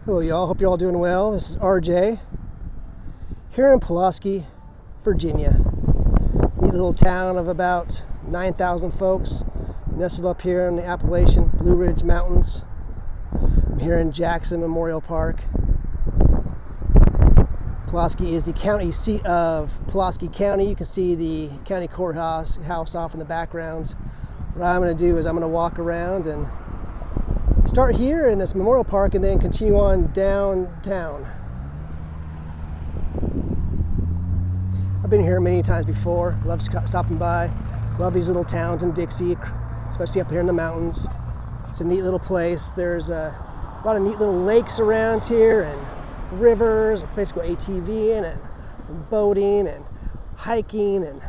Hello y'all, hope you're all doing well. This is RJ here in Pulaski, Virginia. Neat little town of about 9,000 folks nestled up here in the Appalachian Blue Ridge Mountains. I'm here in Jackson Memorial Park. Pulaski is the county seat of Pulaski County. You can see the county courthouse off in the background. What I'm going to do is I'm going to walk around and start here in this memorial park and then continue on downtown. I've been here many times before. Love stopping by. Love these little towns in Dixie, especially up here in the mountains. It's a neat little place. There's a lot of neat little lakes around here and rivers, a place to go ATVing and boating and hiking, and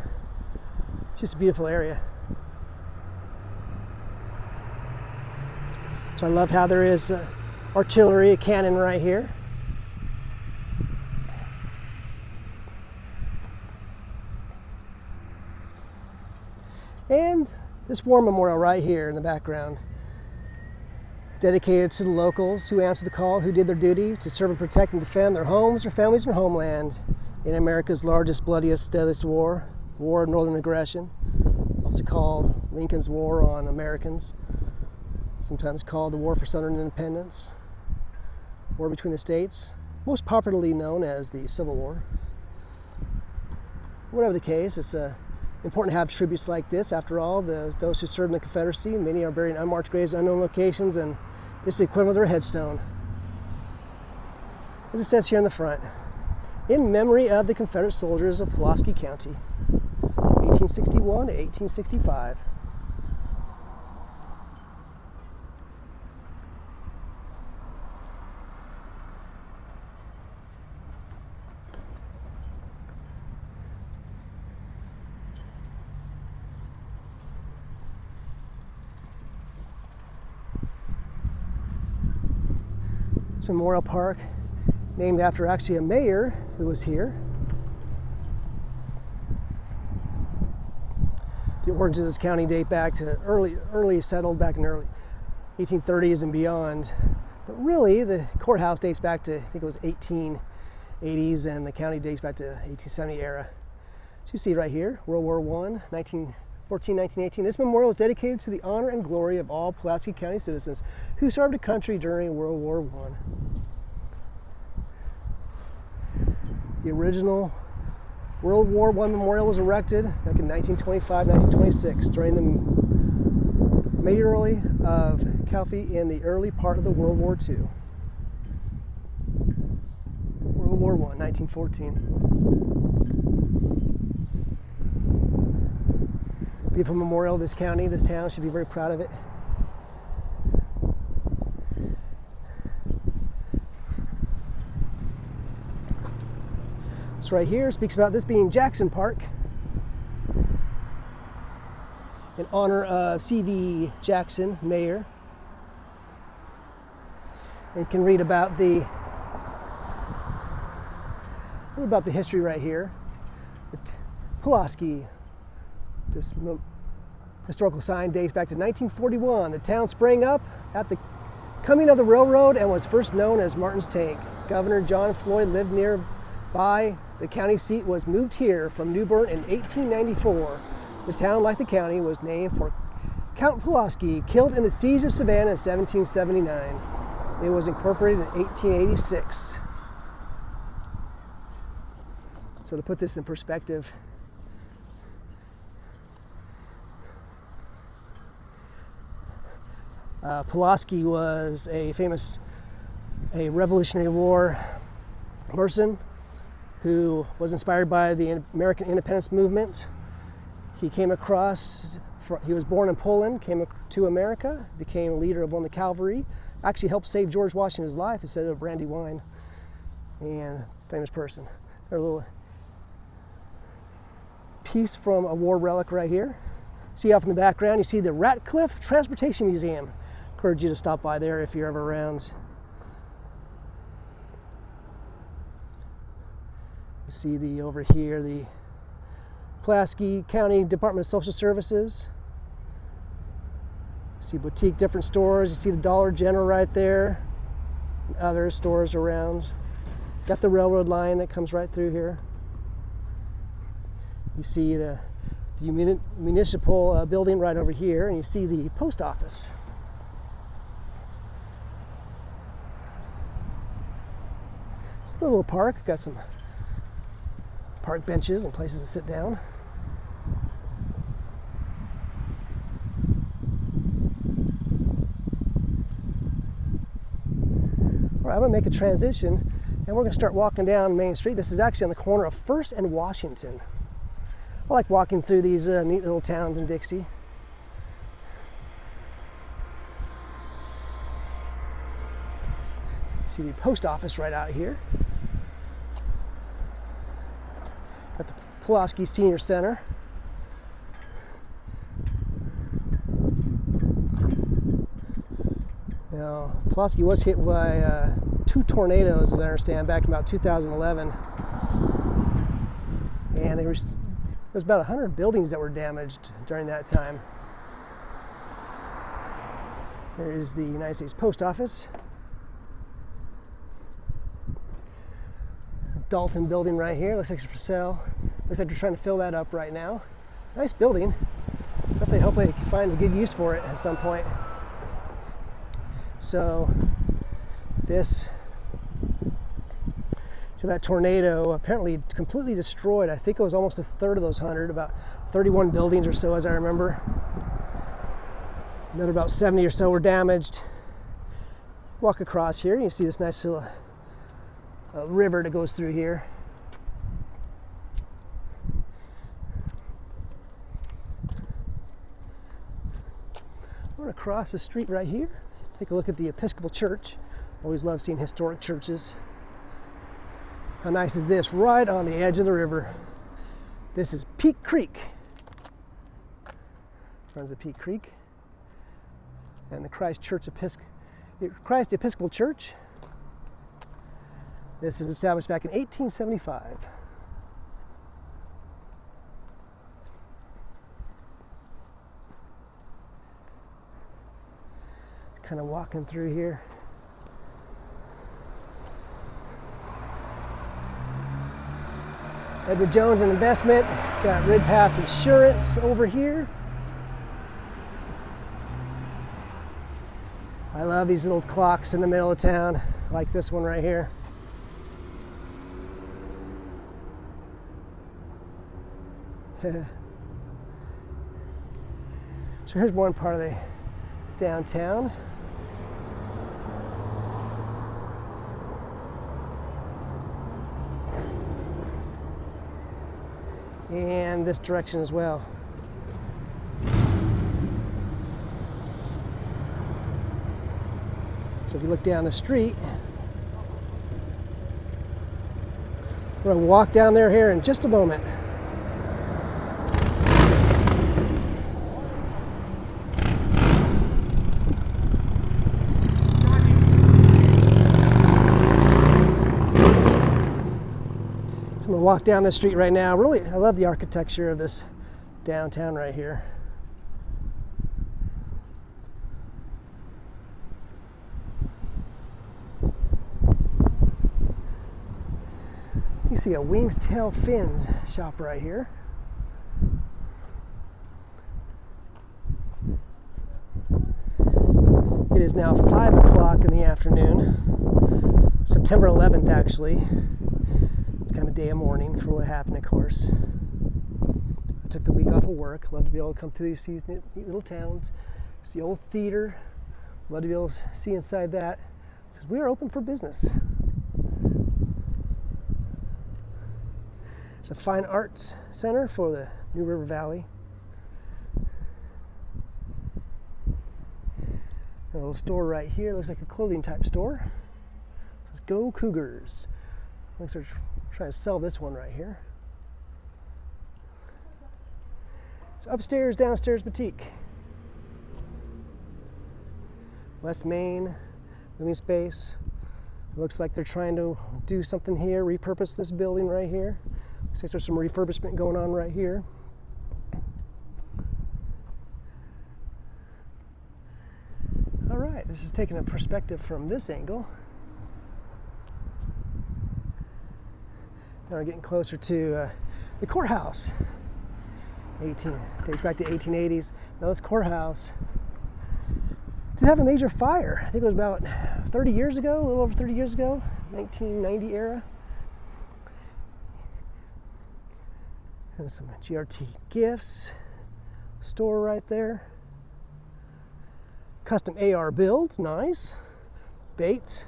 it's just a beautiful area. So I love how there is artillery, a cannon right here. And this war memorial right here in the background, dedicated to the locals who answered the call, who did their duty to serve and protect and defend their homes, their families, and their homeland in America's largest, bloodiest, deadliest war, the War of Northern Aggression, also called Lincoln's War on Americans. Sometimes called the War for Southern Independence, war between the states, most popularly known as the Civil War. Whatever the case, it's important to have tributes like this. After all, those who served in the Confederacy, many are buried in unmarked graves, unknown locations, and this is the equivalent of their headstone. As it says here in the front, in memory of the Confederate soldiers of Pulaski County, 1861 to 1865. Memorial Park, named after actually a mayor who was here. The origins of this county date back to early settled back in the early 1830s and beyond. But really, the courthouse dates back to, I think it was 1880s, and the county dates back to 1870 era. So you see right here, World War I, 1914-1918. This memorial is dedicated to the honor and glory of all Pulaski County citizens who served the country during World War I. The original World War I memorial was erected back in 1925-1926 during the mayoralty of Calfee in the early part of the World War II. World War I, 1914. Beautiful memorial of this county. This town should be very proud of it. This right here speaks about this being Jackson Park in honor of C.V. Jackson, mayor. And you can read about the history right here. Pulaski. This historical sign dates back to 1941. The town sprang up at the coming of the railroad and was first known as Martin's Tank. Governor John Floyd lived nearby. The county seat was moved here from New Bern in 1894. The town, like the county, was named for Count Pulaski, killed in the Siege of Savannah in 1779. It was incorporated in 1886. So to put this in perspective, Pulaski was a Revolutionary War person who was inspired by the American independence movement. He was born in Poland, came to America, became a leader of one of the cavalry, actually helped save George Washington's life instead of brandy wine, and famous person. A little piece from a war relic right here. See off in the background, you see the Ratcliffe Transportation Museum. Encourage you to stop by there if you're ever around. You see over here, the Pulaski County Department of Social Services. You see boutique different stores. You see the Dollar General right there. and other stores around. Got the railroad line that comes right through here. You see the municipal building right over here, and you see the post office. It's a little park. Got some park benches and places to sit down. All right, I'm gonna make a transition and we're gonna start walking down Main Street. This is actually on the corner of First and Washington. I like walking through these neat little towns in Dixie. See the post office right out here. Got the Pulaski Senior Center. Now, Pulaski was hit by 2 tornadoes, as I understand, back in about 2011. And there was about 100 buildings that were damaged during that time. There is the United States Post Office. Dalton building right here. Looks like it's for sale. Looks like they're trying to fill that up right now. Nice building. Definitely hope they can find a good use for it at some point. So that tornado apparently completely destroyed, I think it was almost a third of those 100, about 31 buildings or so as I remember. Another about 70 or so were damaged. Walk across here and you see this nice little river that goes through here. We're gonna cross the street right here. Take a look at the Episcopal Church. Always love seeing historic churches. How nice is this? Right on the edge of the river. This is Peak Creek. Runs a Peak Creek. And the Christ Episcopal Church. This is established back in 1875. Kind of walking through here. Edward Jones and Investment. Got Ridpath Insurance over here. I love these little clocks in the middle of town, like this one right here. So here's one part of the downtown. And this direction as well. So if you look down the street, we're going to walk down there here in just a moment. I'm gonna walk down this street right now. Really, I love the architecture of this downtown right here. You see a Wings Tail Fin shop right here. It is now 5 o'clock in the afternoon. September 11th, actually. Kind of a day of mourning for what happened, of course. I took the week off of work. Love to be able to come through these neat little towns. It's the old theater. Love to be able to see inside that. It says we are open for business. It's a fine arts center for the New River Valley. A little store right here. Looks like a clothing type store. It says Go Cougars. Looks like they're trying to sell this one right here. It's upstairs, downstairs boutique. West Main, living space. Looks like they're trying to do something here, repurpose this building right here. Looks like there's some refurbishment going on right here. All right, this is taking a perspective from this angle. Now we're getting closer to the courthouse. Dates back to 1880s. Now this courthouse did have a major fire. I think it was about 30 years ago, a little over 30 years ago, 1990 era. There's some GRT gifts, store right there. Custom AR builds, nice. Baits,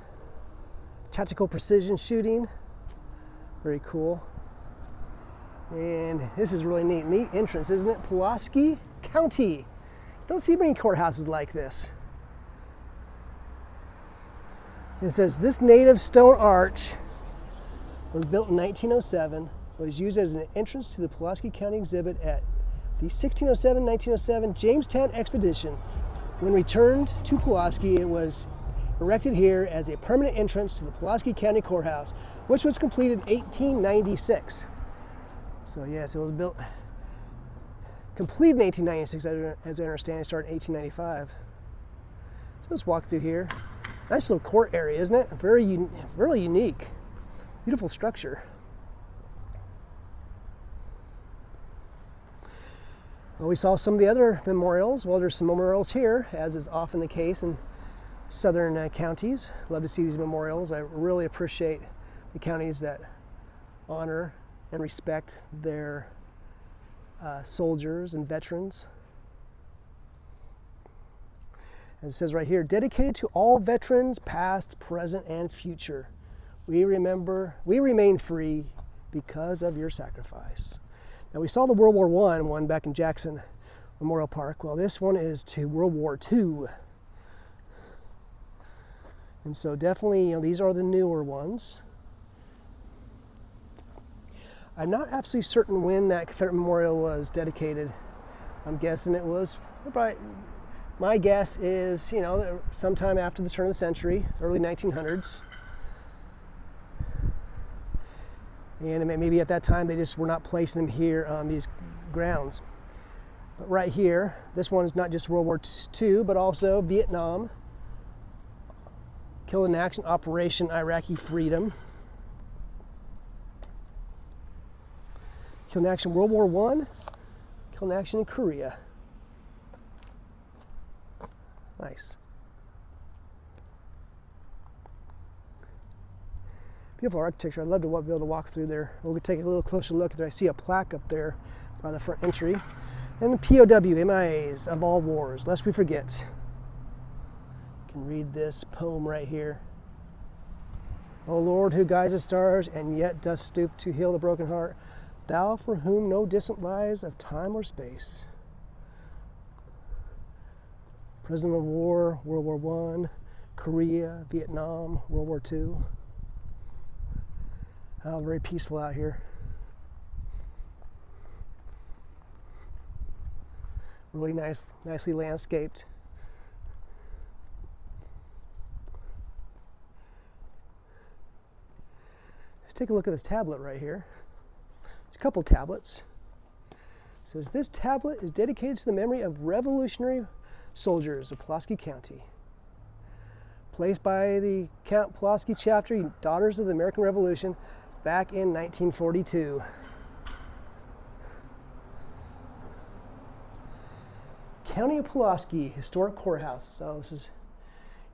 tactical precision shooting, very cool. And this is really neat entrance, isn't it? Pulaski County. Don't see many courthouses like this. It says this native stone arch was built in 1907. Was used as an entrance to the Pulaski County exhibit at the 1607-1907 Jamestown expedition. When returned to Pulaski, it was erected here as a permanent entrance to the Pulaski County Courthouse, which was completed in 1896. So yes, it was completed in 1896, as I understand. It started in 1895. So let's walk through here. Nice little court area, isn't it? Really unique. Beautiful structure. Well, we saw some of the other memorials. Well, there's some memorials here, as is often the case in southern counties. Love to see these memorials. I really appreciate the counties that honor and respect their soldiers and veterans. And it says right here, dedicated to all veterans, past, present, and future. We remain free because of your sacrifice. Now we saw the World War I one back in Jackson Memorial Park. Well, this one is to World War II. And so definitely, these are the newer ones. I'm not absolutely certain when that Confederate Memorial was dedicated. I'm guessing it was, my guess is, sometime after the turn of the century, early 1900s. And maybe at that time they just were not placing them here on these grounds. But right here, this one is not just World War II, but also Vietnam, Killed in Action, Operation Iraqi Freedom, Killed in Action World War I, Killed in Action in Korea. Nice. Beautiful architecture. I'd love to be able to walk through there. We'll take a little closer look. I see a plaque up there by the front entry. And the POW, MIAs of all wars, lest we forget. You can read this poem right here. O Lord, who guides the stars and yet dost stoop to heal the broken heart, thou for whom no distant lies of time or space. Prisoner of war, World War I, Korea, Vietnam, World War II. Oh, very peaceful out here. Really nicely landscaped. Let's take a look at this tablet right here. There's a couple tablets. It says, this tablet is dedicated to the memory of Revolutionary soldiers of Pulaski County. Placed by the Count Pulaski chapter, Daughters of the American Revolution, back in 1942. County of Pulaski Historic Courthouse. So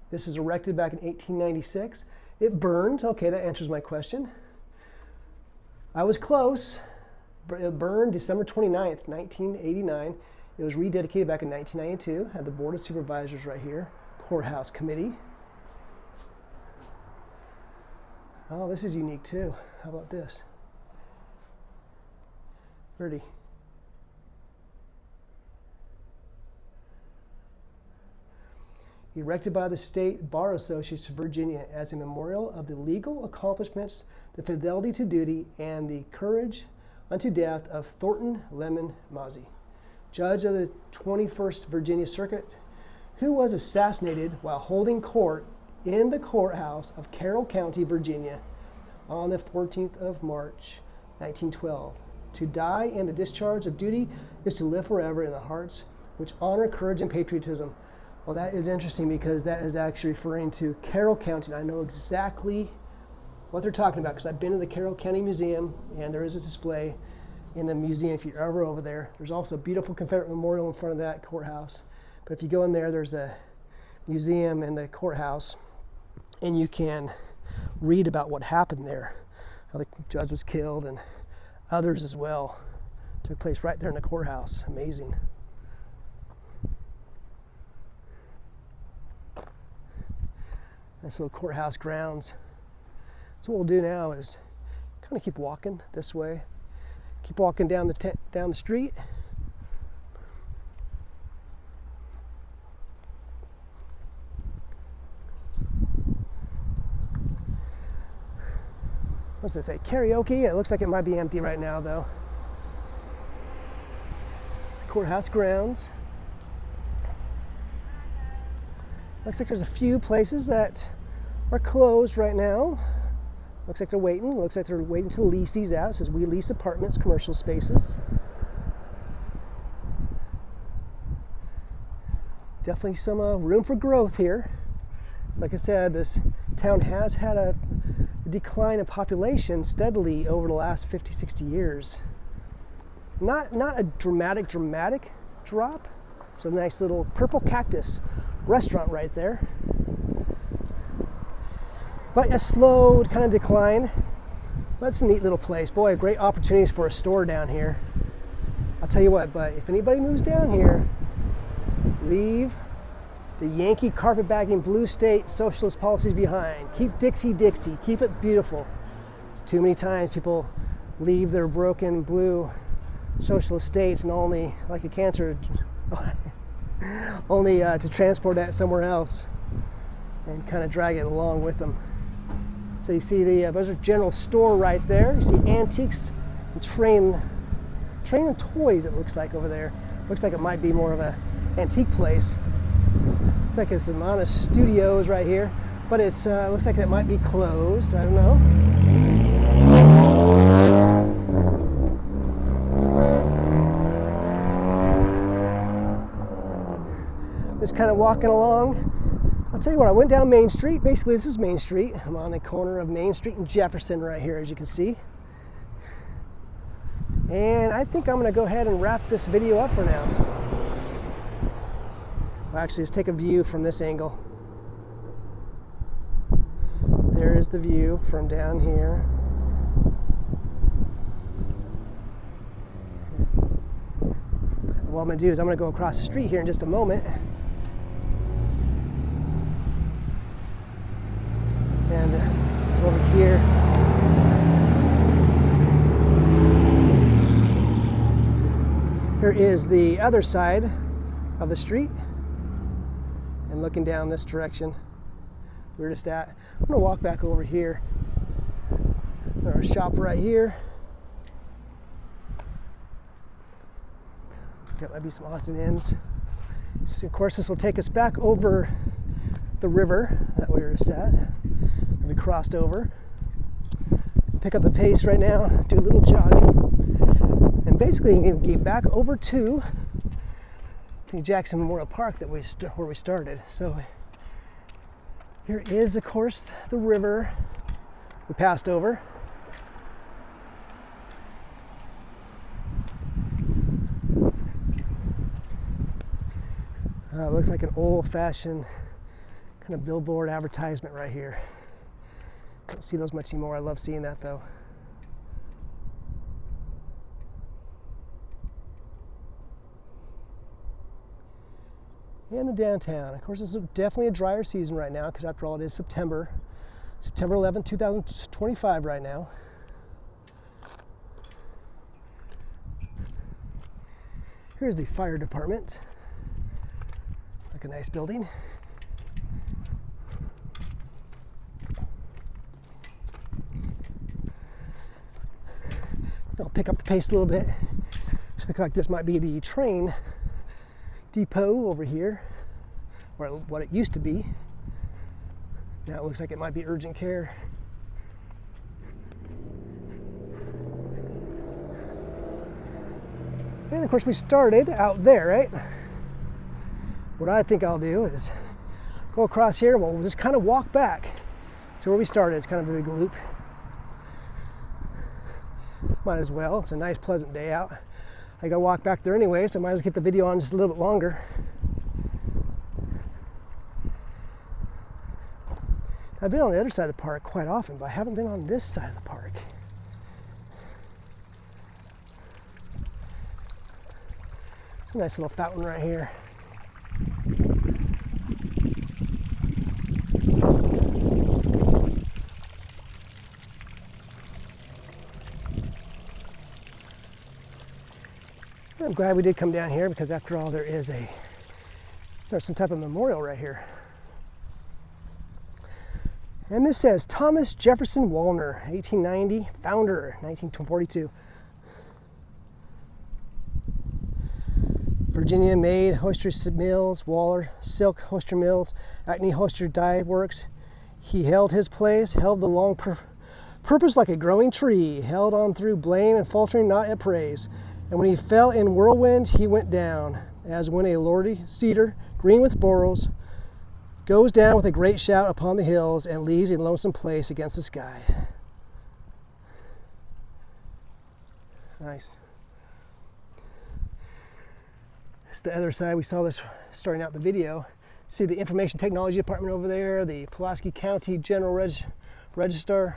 this is erected back in 1896. It burned. Okay, that answers my question. I was close. It burned December 29th, 1989. It was rededicated back in 1992. Had the Board of Supervisors right here. Courthouse Committee. Oh, this is unique too. How about this? Pretty. Erected by the State Bar Associates of Virginia as a memorial of the legal accomplishments, the fidelity to duty, and the courage unto death of Thornton Lemon Mosey, judge of the 21st Virginia Circuit, who was assassinated while holding court in the courthouse of Carroll County, Virginia, on the 14th of March, 1912. To die in the discharge of duty is to live forever in the hearts which honor courage and patriotism. Well, that is interesting because that is actually referring to Carroll County. And I know exactly what they're talking about, because I've been to the Carroll County Museum, and there is a display in the museum if you're ever over there. There's also a beautiful Confederate Memorial in front of that courthouse. But if you go in there, there's a museum in the courthouse, and you can read about what happened there, how the judge was killed, and others as well. Took place right there in the courthouse. Amazing. Nice little courthouse grounds. So what we'll do now is kind of keep walking this way. Keep walking down the street. What's this say? Karaoke? It looks like it might be empty right now though. It's courthouse grounds. Looks like there's a few places that are closed right now. Looks like they're waiting. Looks like they're waiting to lease these out. It says we lease apartments, commercial spaces. Definitely some room for growth here. Like I said, this town has had a decline in population steadily over the last 50, 60 years. Not a dramatic drop. It's a nice little Purple Cactus restaurant right there. But a slow kind of decline. That's a neat little place. Boy, great opportunities for a store down here. I'll tell you what, but if anybody moves down here, leave the Yankee carpetbagging blue state socialist policies behind. Keep Dixie Dixie. Keep it beautiful. It's too many times people leave their broken blue socialist states and only, like a cancer, only to transport that somewhere else and kind of drag it along with them. So you see there's a general store right there. You see antiques and train and toys, it looks like over there. Looks like it might be more of a antique place. Looks like there's some honest studios right here, but it's looks like that might be closed. I don't know. Just kind of walking along. I'll tell you what, I went down Main Street. Basically, this is Main Street. I'm on the corner of Main Street and Jefferson right here, as you can see. And I think I'm going to go ahead and wrap this video up for now. Well, actually, let's take a view from this angle. There is the view from down here. What I'm going to do is I'm going to go across the street here in just a moment. And over here, here is the other side of the street. And looking down this direction, we're just at. I'm gonna walk back over here. There's a shop right here. Got might be some odds and ends. So of course, this will take us back over the river that we were just at. That we crossed over. Pick up the pace right now, do a little jogging, and basically get back over to Jackson Memorial Park that where we started. So here is, of course, the river we passed over. It looks like an old-fashioned kind of billboard advertisement right here. Don't see those much anymore. I love seeing that though. And the downtown. Of course, this is definitely a drier season right now because after all, it is September 11th, 2025 right now. Here's the fire department. It's like a nice building. I'll pick up the pace a little bit. Looks like this might be the train depot over here, or what it used to be. Now it looks like it might be urgent care. And of course we started out there, right? What I think I'll do is go across here. We'll just kind of walk back to where we started. It's kind of a big loop Might as well. It's a nice, pleasant day out. I gotta walk back there anyway, so I might as well keep the video on just a little bit longer. I've been on the other side of the park quite often, but I haven't been on this side of the park. It's a nice little fountain right here. I'm glad we did come down here because after all there's some type of memorial right here. And this says Thomas Jefferson Wallner, 1890, founder, 1942. Virginia made Hoister Mills, Waller, Silk Hoister Mills, Acne Hoister Dye Works. He held his place, held the long purpose like a growing tree, held on through blame and faltering not at praise. And when he fell in whirlwind, he went down, as when a lordly cedar, green with borers, goes down with a great shout upon the hills and leaves a lonesome place against the sky. Nice. It's the other side. We saw this starting out the video. See the information technology department over there, the Pulaski County General Register.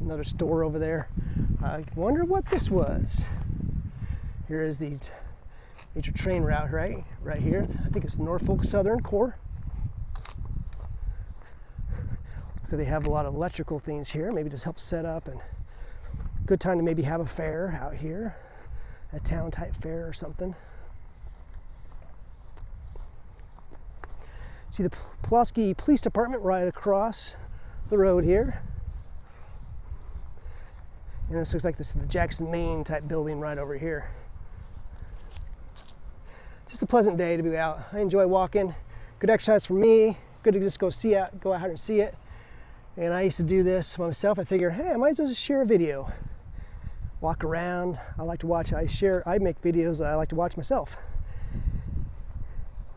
Another store over there. I wonder what this was. Here is the major train route right here. I think it's Norfolk Southern Core. So they have a lot of electrical things here. Maybe just help set up, and good time to maybe have a fair out here, a town type fair or something. See the Pulaski Police Department right across the road here. And this looks like this is the Jackson, Maine type building right over here. Just a pleasant day to be out. I enjoy walking. Good exercise for me. Good to just go out here and see it. And I used to do this myself. I figure, hey, I might as well just share a video. Walk around. I like to watch. I make videos that I like to watch myself.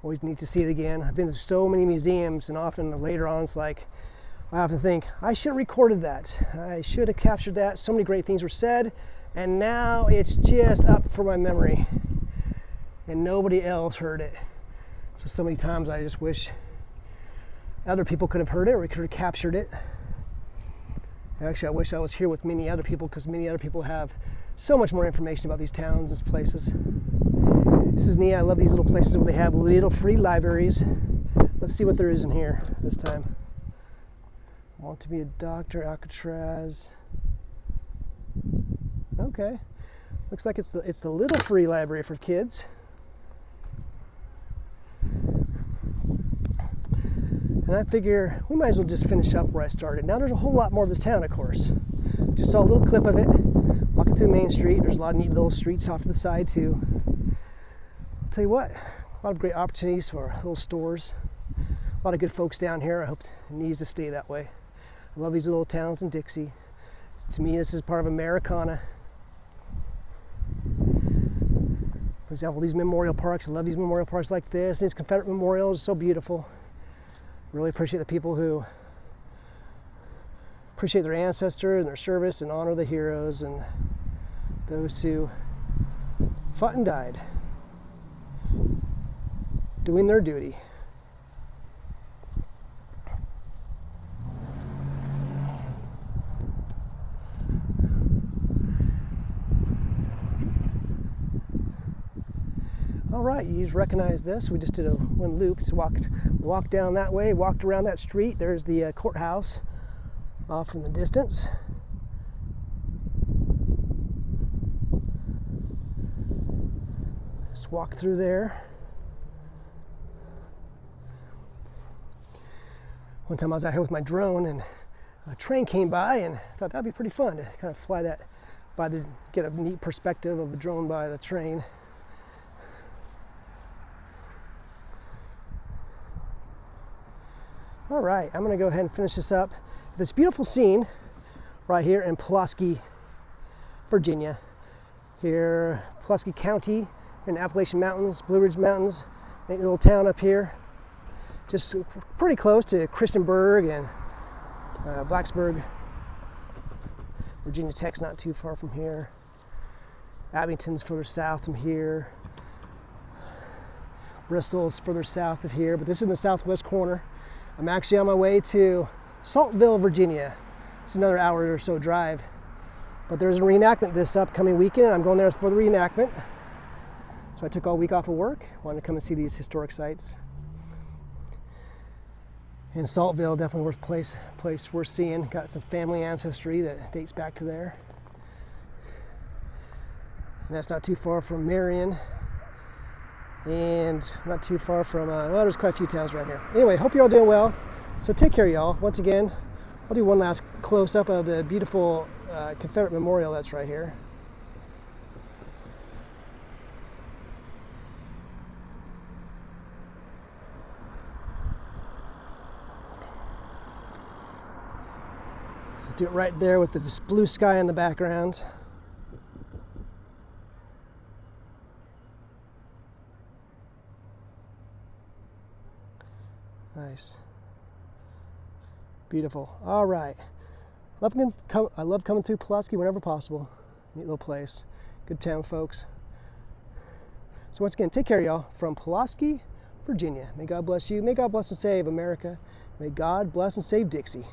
Always need to see it again. I've been to so many museums, and often later on it's like, I often think, I should have recorded that. I should have captured that. So many great things were said, and now it's just up for my memory. And nobody else heard it. So many times I just wish other people could have heard it, or we could have captured it. Actually, I wish I was here with many other people, because many other people have so much more information about these towns, these places. This is neat. I love these little places where they have little free libraries. Let's see what there is in here this time. Want to be a doctor, Alcatraz. Okay, looks like it's the little free library for kids. And I figure we might as well just finish up where I started. Now there's a whole lot more of this town, of course. Just saw a little clip of it. Walking through Main Street, there's a lot of neat little streets off to the side too. I'll tell you what, a lot of great opportunities for little stores. A lot of good folks down here. I hope it needs to stay that way. I love these little towns in Dixie. To me, this is part of Americana. For example, these memorial parks. I love these memorial parks like this. These Confederate Memorial is so beautiful. Really appreciate the people who appreciate their ancestors and their service and honor the heroes and those who fought and died doing their duty. All right, you just recognize this. We just did one loop. Just walked down that way, walked around that street. There's the courthouse off in the distance. Just walk through there. One time I was out here with my drone and a train came by, and I thought that'd be pretty fun to kind of fly that get a neat perspective of a drone by the train. All right, I'm gonna go ahead and finish this up. This beautiful scene right here in Pulaski, Virginia. Here, Pulaski County, in the Appalachian Mountains, Blue Ridge Mountains, a little town up here. Just pretty close to Christiansburg and Blacksburg. Virginia Tech's not too far from here. Abington's further south from here. Bristol's further south of here, but this is in the southwest corner. I'm actually on my way to Saltville, Virginia. It's another hour or so drive. But there's a reenactment this upcoming weekend. I'm going there for the reenactment. So I took all week off of work. Wanted to come and see these historic sites. And Saltville, definitely worth place worth seeing. Got some family ancestry that dates back to there. And that's not too far from Marion. And not too far from, well, there's quite a few towns around here. Anyway, hope you're all doing well. So take care, y'all. Once again, I'll do one last close-up of the beautiful Confederate Memorial that's right here. Do it right there with the blue sky in the background. Nice. Beautiful. All right. I love coming through Pulaski whenever possible. Neat little place. Good town, folks. So once again, take care, y'all, from Pulaski, Virginia. May God bless you. May God bless and save America. May God bless and save Dixie.